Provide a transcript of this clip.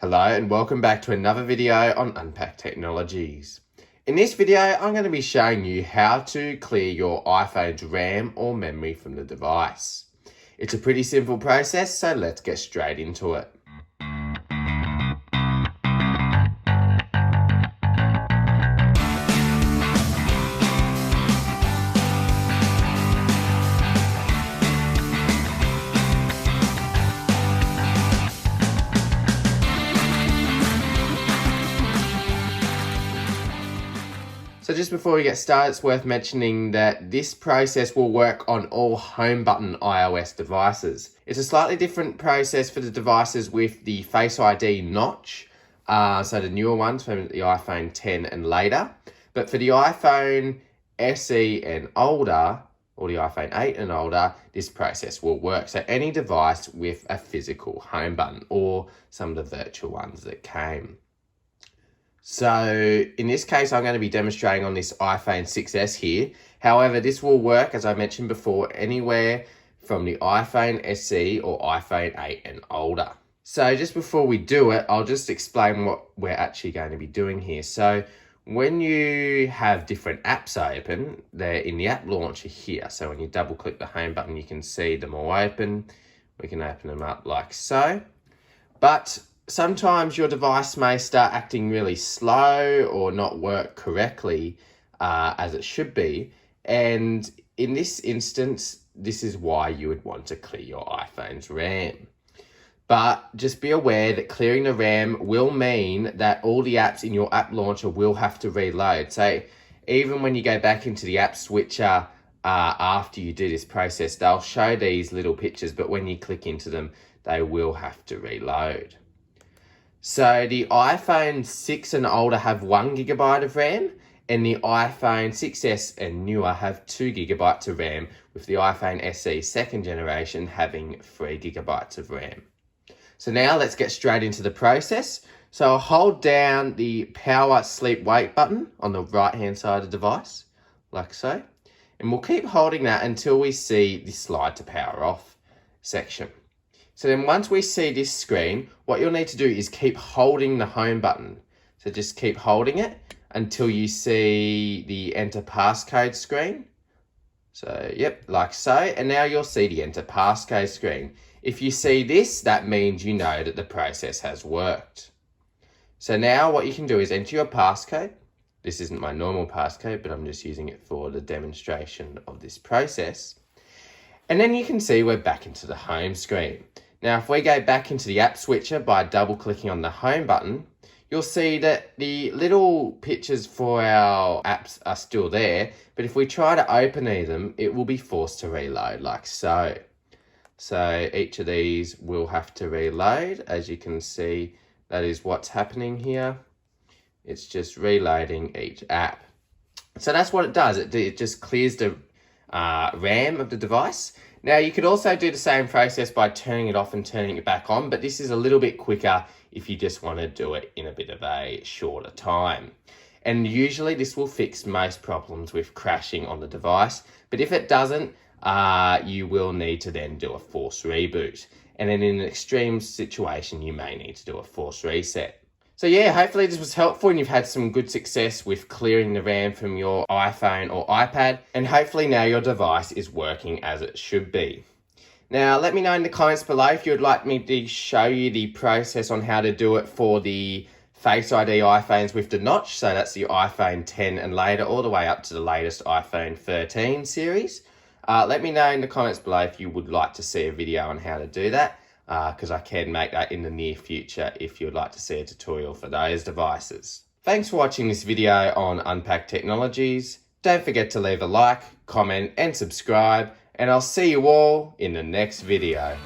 Hello and welcome back to another video on Unpacked Technologies. In this video, I'm going to be showing you how to clear your iPhone's RAM or memory from the device. It's a pretty simple process, so let's get straight into it. So just before we get started, it's worth mentioning that this process will work on all home button iOS devices. It's a slightly different process for the devices with the Face ID notch, so the newer ones from the iPhone 10 and later. But for the iPhone SE and older, or the iPhone 8 and older, this process will work. So any device with a physical home button or some of the virtual ones that came. So in this case, I'm going to be demonstrating on this iPhone 6s here. However, this will work, as I mentioned before, anywhere from the iPhone SE or iPhone 8 and older. So just before we do it, I'll just explain what we're actually going to be doing here. So when you have different apps open, they're in the app launcher here. So when you double click the home button, you can see them all open. We can open them up like so. But sometimes your device may start acting really slow or not work correctly as it should be. And in this instance, this is why you would want to clear your iPhone's RAM. But just be aware that clearing the RAM will mean that all the apps in your app launcher will have to reload. So even when you go back into the app switcher after you do this process, they'll show these little pictures, but when you click into them, they will have to reload. So the iPhone 6 and older have 1 GB of RAM, and the iPhone 6s and newer have 2 GB of RAM, with the iPhone SE second generation having 3 GB of RAM. So now let's get straight into the process. So I'll hold down the power sleep wake button on the right hand side of the device, like so. And we'll keep holding that until we see the slide to power off section. So then once we see this screen, what you'll need to do is keep holding the home button. So just keep holding it until you see the enter passcode screen. So yep, like so. And now you'll see the enter passcode screen. If you see this, that means you know that the process has worked. So now what you can do is enter your passcode. This isn't my normal passcode, but I'm just using it for the demonstration of this process. And then you can see we're back into the home screen. Now, if we go back into the app switcher by double clicking on the home button, you'll see that the little pictures for our apps are still there. But if we try to open them, it will be forced to reload like so. So each of these will have to reload. As you can see, that is what's happening here. It's just reloading each app. So that's what it does. It just clears the RAM of the device. Now you could also do the same process by turning it off and turning it back on, but this is a little bit quicker if you just want to do it in a bit of a shorter time. And usually this will fix most problems with crashing on the device, but if it doesn't, you will need to then do a force reboot. And then in an extreme situation, you may need to do a force reset. So yeah, hopefully this was helpful and you've had some good success with clearing the RAM from your iPhone or iPad, and hopefully now your device is working as it should be. Now let me know in the comments below if you would like me to show you the process on how to do it for the Face ID iPhones with the notch. So that's the iPhone 10 and later, all the way up to the latest iPhone 13 series. Let me know in the comments below if you would like to see a video on how to do that. Because I can make that in the near future if you'd like to see a tutorial for those devices. Thanks for watching this video on Unpacked Technologies. Don't forget to leave a like, comment and subscribe, and I'll see you all in the next video.